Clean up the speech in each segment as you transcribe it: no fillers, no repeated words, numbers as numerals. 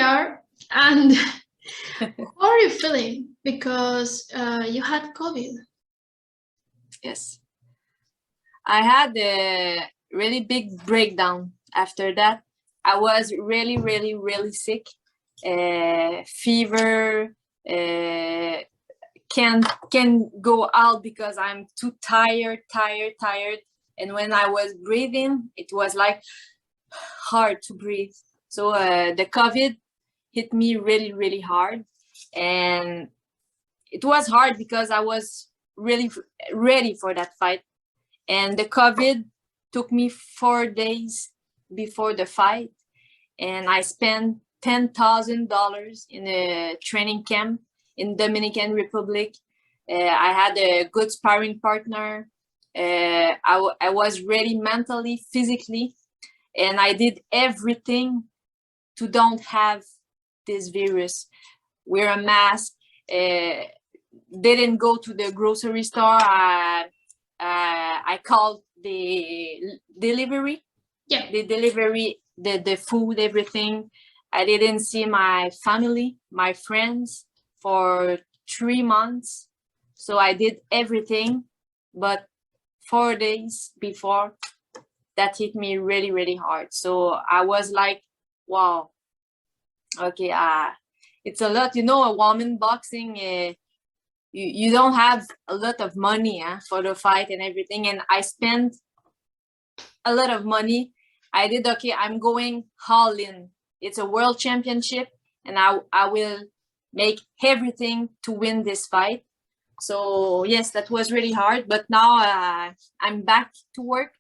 are. And how are you feeling? Because you had COVID. Yes. I had a really big breakdown after that. I was really, really, really sick. Fever, can't go out because I'm too tired. And when I was breathing, it was like hard to breathe. So the COVID hit me really, really hard. And it was hard because I was really ready for that fight. And the COVID took me 4 days before the fight. And I spent $10,000 in a training camp in Dominican Republic. I had a good sparring partner. I was ready mentally, physically, and I did everything to don't have this virus. Wear a mask, didn't go to the grocery store. I called the delivery. Yeah. The delivery, the food, everything. I didn't see my family, my friends for 3 months. So I did everything, but 4 days before that hit me really, really hard. So I was like, wow, okay, it's a lot, a woman boxing, you don't have a lot of money for the fight and everything. And I spent a lot of money. I did, okay, I'm going all in. It's a world championship and I will make everything to win this fight. So yes, that was really hard, but now I'm back to work,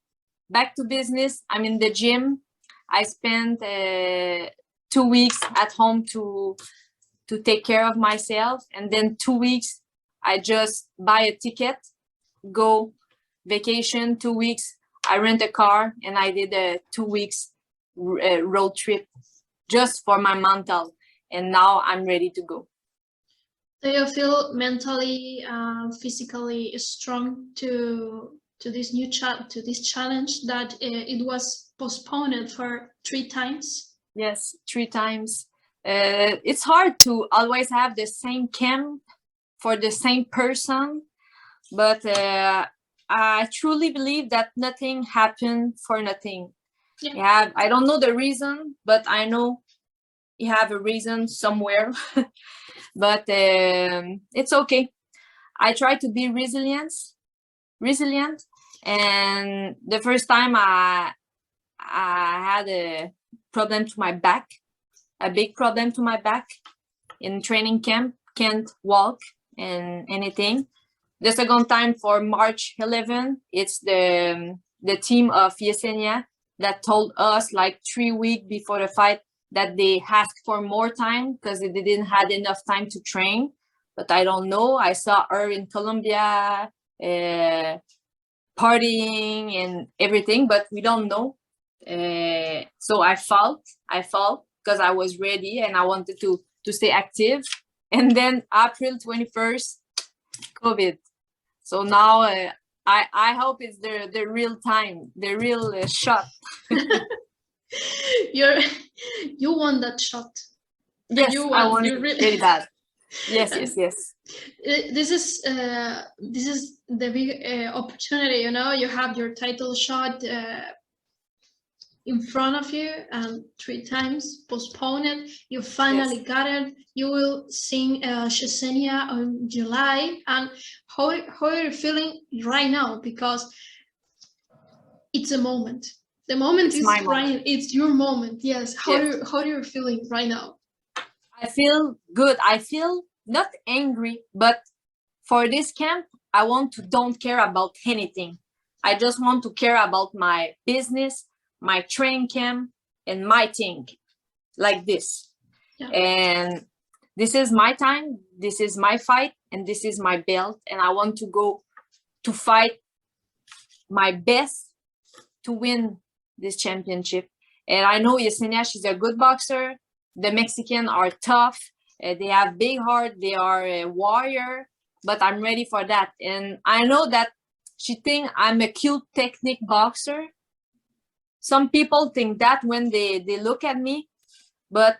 back to business. I'm in the gym. I spent 2 weeks at home to take care of myself, and then 2 weeks I just buy a ticket, go vacation. 2 weeks I rent a car, and I did a 2 weeks road trip just for my mental, and now I'm ready to go. Do you feel mentally, physically strong to this new to this challenge that it was postponed for 3 times? Yes, 3 times. It's hard to always have the same camp for the same person, but I truly believe that nothing happened for nothing. Yeah. I don't know the reason, but I know you have a reason somewhere. But it's okay. I try to be resilient. And the first time I had a problem to my back, a big problem to my back in training camp, can't walk and anything. The second time for March 11, it's the team of Yesenia that told us like 3 weeks before the fight that they asked for more time because they didn't have enough time to train. But I don't know. I saw her in Colombia partying and everything, but we don't know. So I fought because I was ready and I wanted to stay active. And then April 21st, COVID. So now I hope it's the real time, the real shot. You won that shot. Yes, I won it really bad. Yes. This is the big opportunity. You have your title shot in front of you, and 3 times postponed. You finally got it. You will sing Yesenia on July. And how are you feeling right now? Because it's a moment. The moment is right. It's your moment. Yes. How are you feeling right now? I feel good. I feel not angry, but for this camp, I want to don't care about anything. I just want to care about my business, my training camp, and my thing, like this. Yeah. And this is my time. This is my fight, and this is my belt. And I want to go to fight my best to win this championship. And I know Yesenia, she's a good boxer. The Mexicans are tough. They have big heart. They are a warrior. But I'm ready for that. And I know that she thinks I'm a cute technique boxer. Some people think that when they look at me. But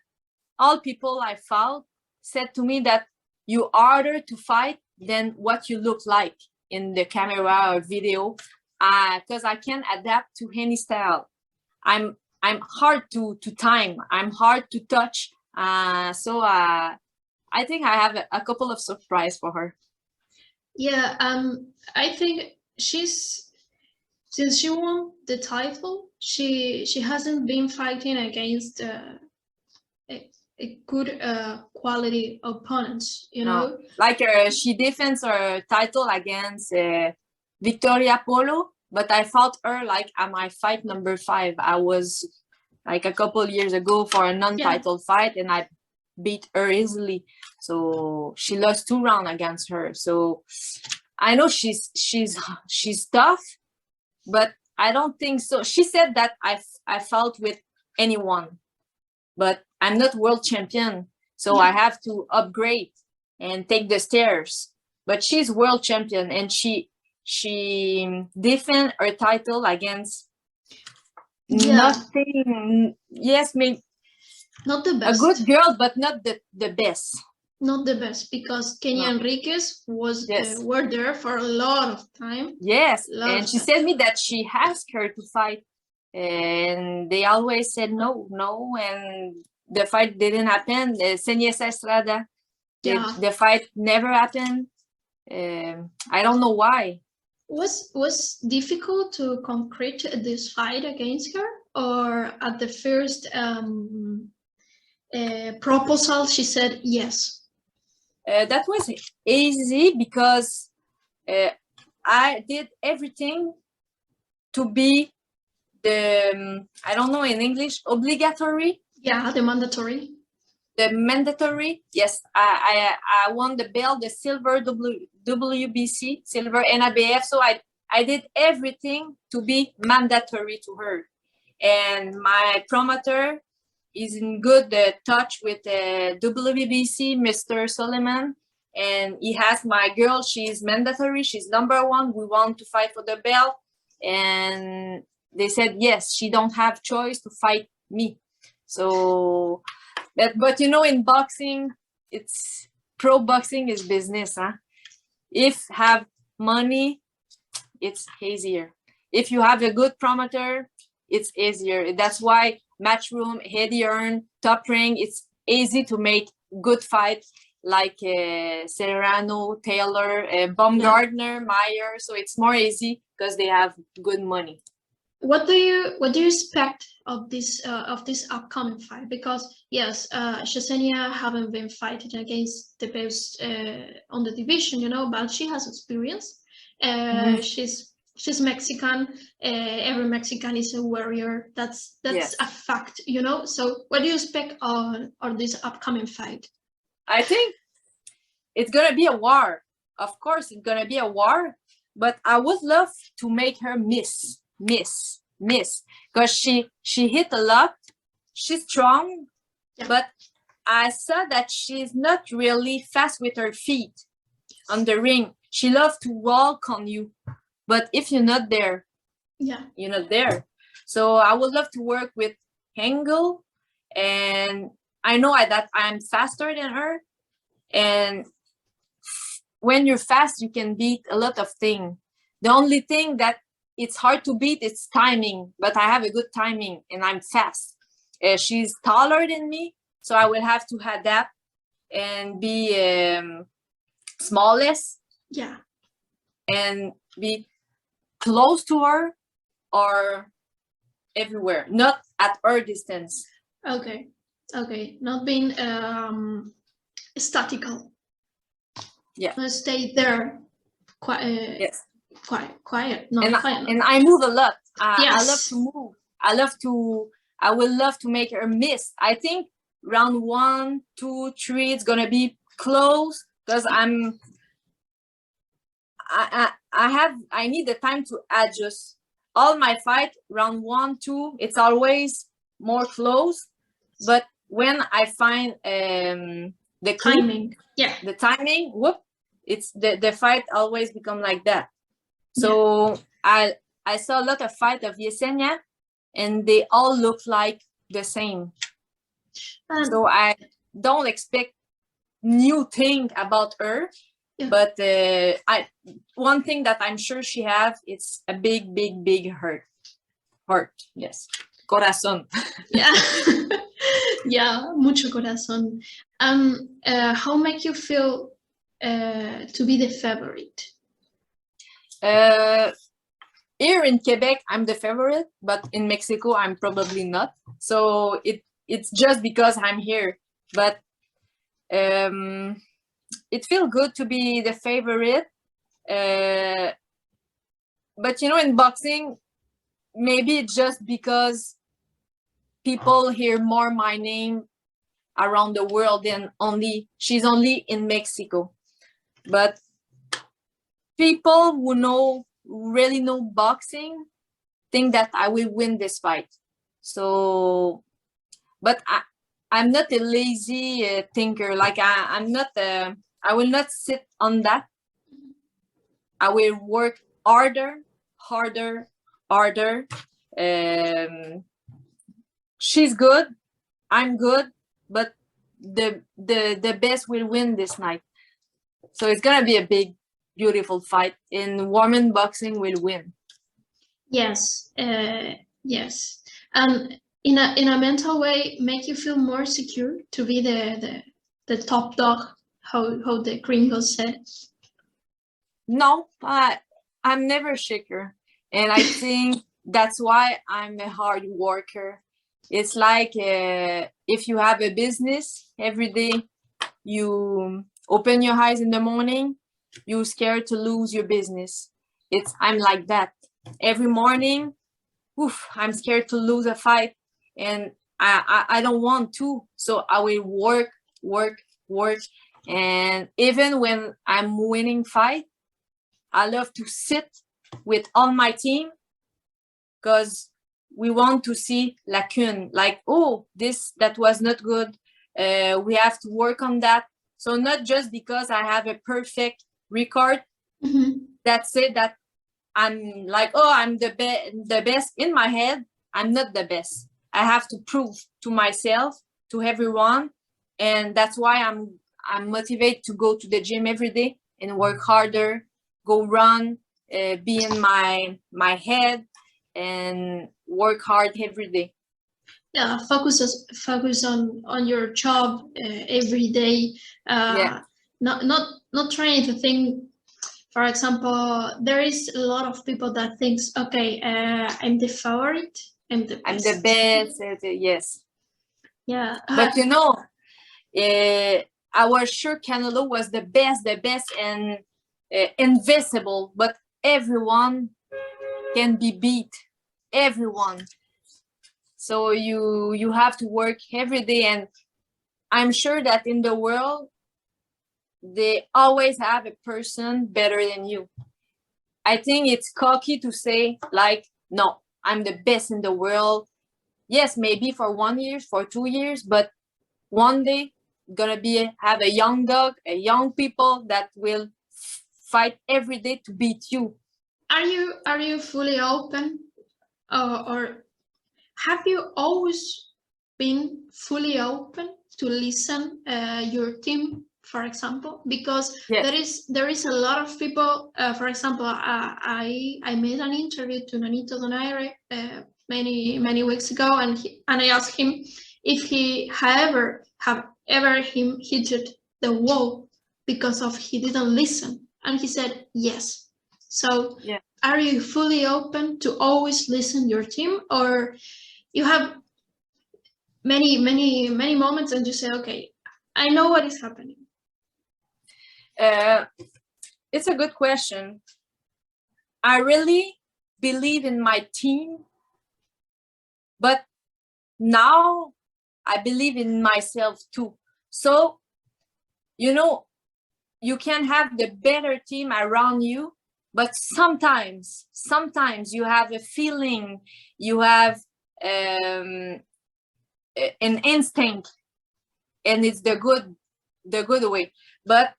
all people I fought said to me that you harder to fight than what you look like in the camera or video, because I can adapt to any style. I'm hard to time. I'm hard to touch. So I think I have a couple of surprise for her. Yeah, I think since she won the title, she hasn't been fighting against a good quality opponents, you know. No. Like she defends her title against Victoria Polo, but I fought her like at my fight number 5. I was like a couple years ago for a non-title fight, and I beat her easily. So she lost 2 rounds against her. So I know she's tough, but I don't think so. She said that I fought with anyone, but I'm not world champion, so I have to upgrade and take the stairs. But she's world champion, and she defend her title against nothing. Yes, maybe not the best. A good girl, but not the best. Not the best, because Kenya Enriquez was were there for a lot of time. Yes, and she said me that she asked her to fight, and they always said no, and the fight didn't happen. Yesenia Estrada, the fight never happened. I don't know why. Was difficult to concrete this fight against her, or at the first proposal she said yes? That was easy because I did everything to be the I don't know in English, obligatory. Yeah, the mandatory. The mandatory. Yes, I won the belt, the silver WBC, silver NABF. So I did everything to be mandatory to her, and my promoter is in good touch with the WBC, Mr. Suleiman, and he has my girl. She's mandatory. She's number 1. We want to fight for the belt, and they said yes. She don't have choice to fight me. So, but you know, in boxing, it's pro boxing is business, huh? If have money, it's easier. If you have a good promoter, it's easier. That's why Matchroom, Eddie Earn, Top Ring, it's easy to make good fights like Serrano, Taylor, Baumgardner, Meyer. So it's more easy because they have good money. What do you expect of this upcoming fight? Because yes, Yesenia haven't been fighting against the best on the division, you know, but she has experience. She's Mexican. Every Mexican is a warrior. That's a fact, you know. So what do you expect on this upcoming fight? I think it's gonna be a war. Of course, it's gonna be a war. But I would love to make her miss, because she hit a lot. She's strong, but I saw that she's not really fast with her feet on the ring. She loves to walk on you. But if you're not there, you're not there. So I would love to work with angle, and I know that I'm faster than her. And when you're fast, you can beat a lot of things. The only thing that it's hard to beat is timing, but I have a good timing and I'm fast. She's taller than me, so I will have to adapt and be smallest. Yeah. And be close to her or everywhere, not at her distance. Okay, not being statical. Yeah, stay there quiet. Yes, quiet. And I move a lot. I love to move. I will love to make her miss. I think round 1, 2, 3 it's gonna be close because I need the time to adjust. All my fight round 1, 2, it's always more close. But when I find the timing, the timing, whoop, it's the fight always become like that. So I saw a lot of fight of Yesenia, and they all look like the same. So I don't expect new thing about her. Yeah. But one thing that I'm sure she have, it's a big heart. Yes. Corazón. Yeah. Yeah, mucho corazón. How make you feel to be the favorite? Here in Quebec, I'm the favorite, but in Mexico, I'm probably not. So it's just because I'm here. But it feels good to be the favorite. But you know, in boxing, maybe it's just because people hear more my name around the world than she's only in Mexico. But people who really know boxing think that I will win this fight. So, but I'm not a lazy thinker. Like I'm not. I will not sit on that. I will work harder. She's good. I'm good. But the best will win this night. So it's gonna be a big, beautiful fight. In women boxing will win. Yes. Yes. In a mental way, make you feel more secure to be the top dog. How the gringos said. No, I'm never shaker, and I think that's why I'm a hard worker. It's like if you have a business every day, you open your eyes in the morning, you're scared to lose your business. I'm like that every morning. I'm scared to lose a fight, and I don't want to. So I will work, and even when I'm winning fight, I love to sit with all my team because we want to see lacune, like, oh, that was not good. We have to work on that. So not just because I have a perfect record, that's it, that I'm like, oh, I'm the best in my head. I'm not the best. I have to prove to myself, to everyone. And that's why I'm motivated to go to the gym every day and work harder, go run, be in my head and work hard every day. Yeah, focus on your job every day. Yeah. Not trying to think. For example, there is a lot of people that thinks, okay, I'm the favorite, I'm the best. Yes. Yeah. But you know, I was sure Canelo was the best and invisible, but everyone can be beat. Everyone. So you have to work every day, and I'm sure that in the world they always have a person better than you. I think it's cocky to say, like, no, I'm the best in the world. Yes, maybe for 1 year, for 2 years, but one day gonna have a young dog, a young people that will fight every day to beat you. Are you fully open, or have you always been fully open to listen your team, for example? Because yes, there is a lot of people. For example, I made an interview to Nanito Donaire many weeks ago, and I asked him if he have ever hit the wall because of he didn't listen, and he said yes. So yeah. Are you fully open to always listen your team, or you have many moments and you say, okay, I know what is happening? It's a good question. I really believe in my team, but now I believe in myself too. So, you know, you can have the better team around you, but sometimes you have a feeling, you have an instinct, and it's the good way. But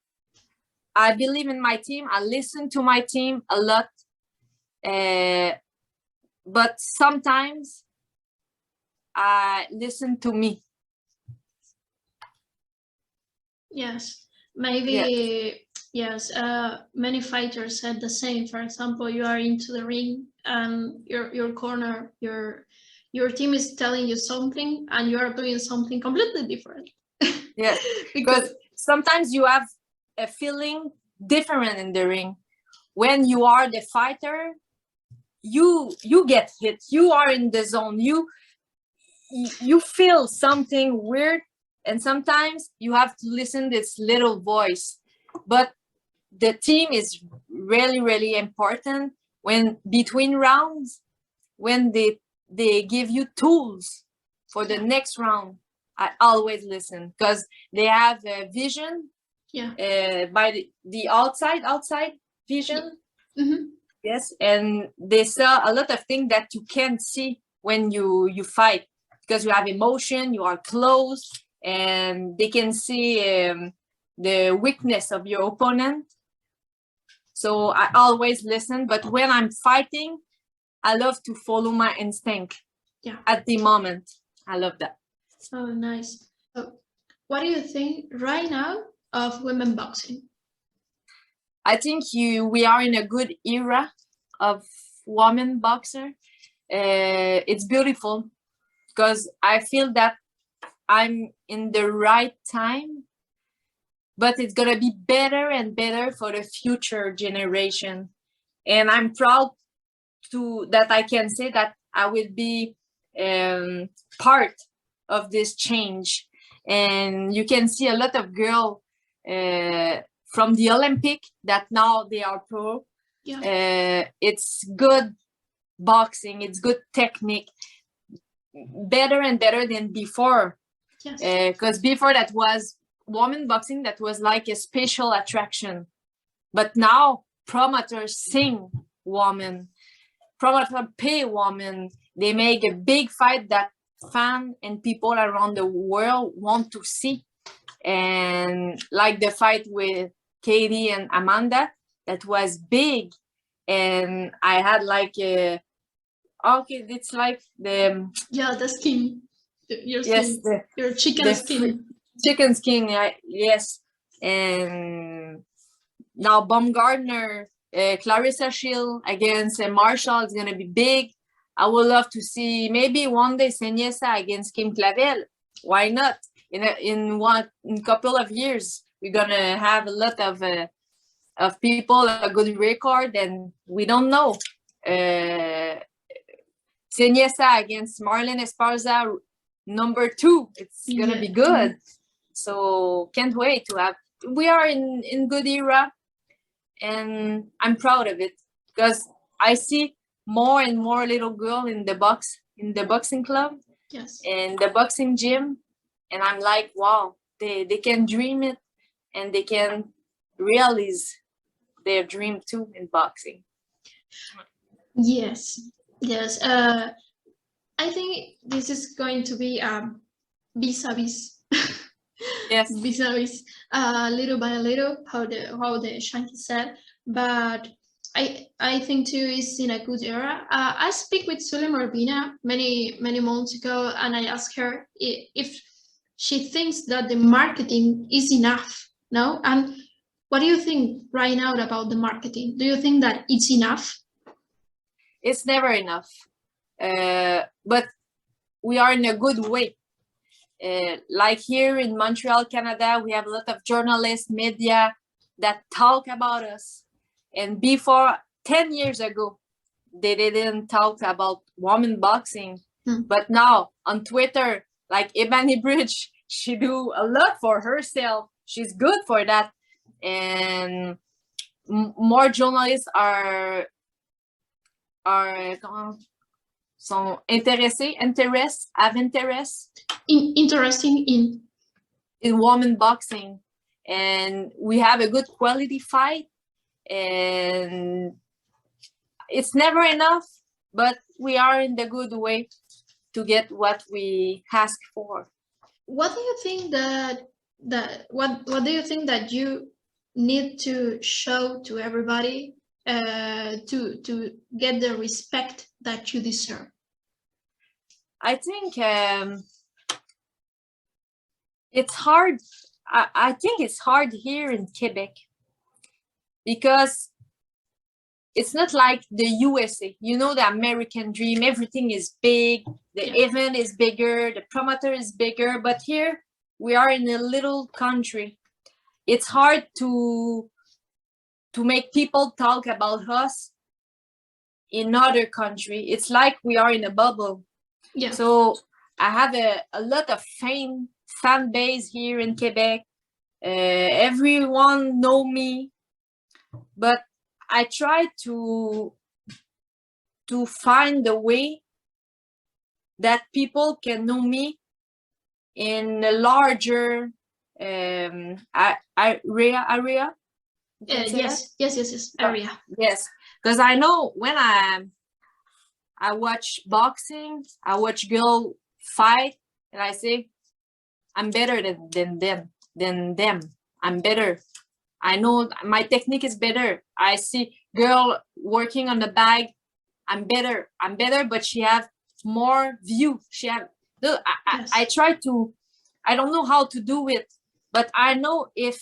I believe in my team. I listen to my team a lot, but sometimes I listen to me. Yes, maybe. Yes, many fighters said the same. For example, you are into the ring and your corner, your team is telling you something and you are doing something completely different. Yeah, because sometimes you have a feeling different in the ring. When you are the fighter, you get hit. You are in the zone. You feel something weird, and sometimes you have to listen this little voice. But the team is really, really important. When between rounds, when they give you tools for the next round, I always listen because they have a vision. By the outside vision. Mm-hmm. Yes, and they saw a lot of things that you can't see when you fight, because you have emotion, you are close, and they can see the weakness of your opponent. So I always listen, but when I'm fighting, I love to follow my instinct. Yeah. At the moment, I love that. Oh, nice. So, what do you think right now of women boxing? I think we are in a good era of women boxer. It's beautiful because I feel that I'm in the right time, but it's gonna be better and better for the future generation. And I'm proud that I can say that I will be part of this change. And you can see a lot of girls from the Olympic that now they are pro. Yeah. It's good boxing, it's good technique, better and better than before. Yes. Because before that was women boxing, that was like a special attraction. But now promoters sing women, promoters pay women. They make a big fight that fans and people around the world want to see. And like the fight with Katie and Amanda, that was big. And I had like a, okay, it's like the skin, your yes, skin, your chicken skin. Chicken skin, yes. And now Baumgartner, Clarissa Shield against Marshall is gonna be big. I would love to see maybe one day Yesenia against Kim Clavel. Why not? In a couple of years, we're gonna have a lot of people, a good record, and we don't know. Yesenia against Marlene Esparza, number 2. It's gonna be good. So can't wait to have. We are in good era, and I'm proud of it because I see more and more little girl in the boxing club, and the boxing gym, and I'm like, wow, they can dream it, and they can realize their dream too in boxing. Yes. I think this is going to be vis-a-vis. Yes. Vis-a-vis, little by little, how the Shanky said, but I think too is in a good era. I speak with Sulim Urbina many months ago, and I asked her if she thinks that the marketing is enough. No, and what do you think right now about the marketing? Do you think that it's enough? It's never enough, but we are in a good way. Like here in Montreal, Canada, we have a lot of journalists, media that talk about us. And before, 10 years ago, they didn't talk about women boxing. But now on Twitter, like Ebony Bridge, she do a lot for herself. She's good for that. And more journalists sont intéressés, interesting in women boxing, and we have a good quality fight, and it's never enough, but we are in the good way to get what we ask for. What do you think what do you think that you need to show to everybody to get the respect that you deserve? I think it's hard. I think it's hard here in Quebec because it's not like the USA, you know, the American dream. Everything is big, the event is bigger, the promoter is bigger. But here we are in a little country. It's hard to make people talk about us in other country. It's like we are in a bubble. Yeah. So I have a lot of fan base here in Quebec. Everyone know me, but I try to find a way that people can know me in a larger area. Yes, area. Yes, because I know when I watch boxing, I watch girl fight, and I say I'm better than them. I'm better. I know my technique is better. I see girl working on the bag. I'm better, but she have more view. She have. I try to. I don't know how to do it, but I know if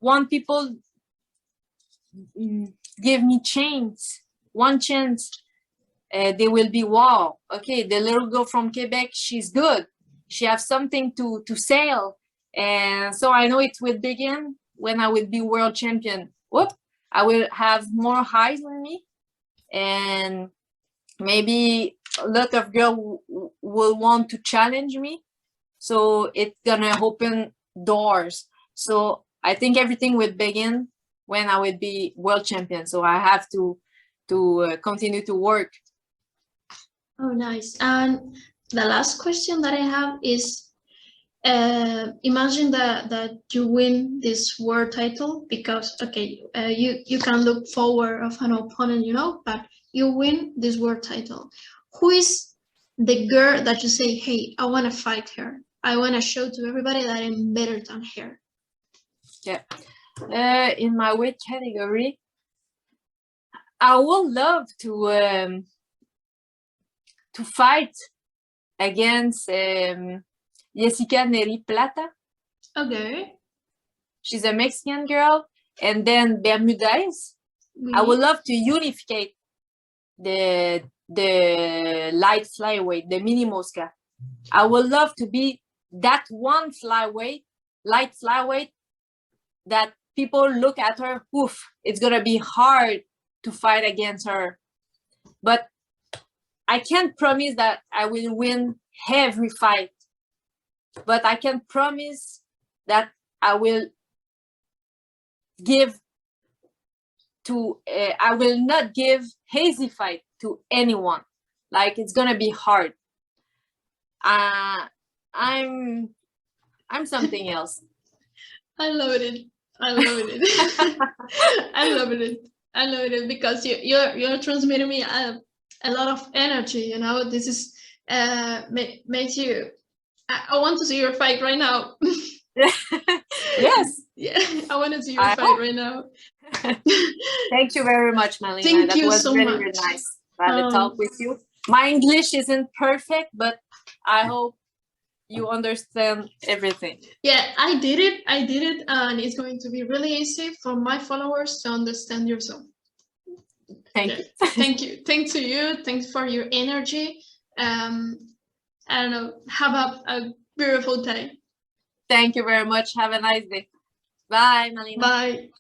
one people give me one chance, they will be wow. Okay, the little girl from Quebec, she's good. She has something to sell, and so I know it will begin when I will be world champion. Whoop! I will have more eyes on me, and maybe a lot of girls will want to challenge me. So it's gonna open doors. So I think everything will begin when I will be world champion. So I have to continue to work. Oh, nice. And the last question that I have is, imagine that you win this world title, because you can look forward of an opponent, you know, but you win this world title. Who is the girl that you say, hey, I want to fight her, I want to show to everybody that I'm better than her? Yeah, in my weight category, I would love to fight against Yesenia Plata. Okay. She's a Mexican girl. And then Bermudez. I would love to unify the light flyweight, the mini Mosca. I would love to be that one light flyweight that people look at her, oof, it's gonna be hard to fight against her. But I can't promise that I will win every fight. But I can promise that I will I will not give hazy fight to anyone. Like, it's gonna be hard. I'm something else. I love it. I love it because you're transmitting me a lot of energy. You know, this is makes you. I want to see your fight right now. Yes. Yeah, I want to see your fight right now. Thank you very much, Melina. Thank you was so really, much. really nice to have a talk with you. My English isn't perfect, but I hope you understand everything. Yeah, I did it, and it's going to be really easy for my followers to understand yourself. Thank you. Thank you. Thanks to you. Thanks for your energy. I don't know. Have a beautiful day. Thank you very much. Have a nice day. Bye, Melina. Bye.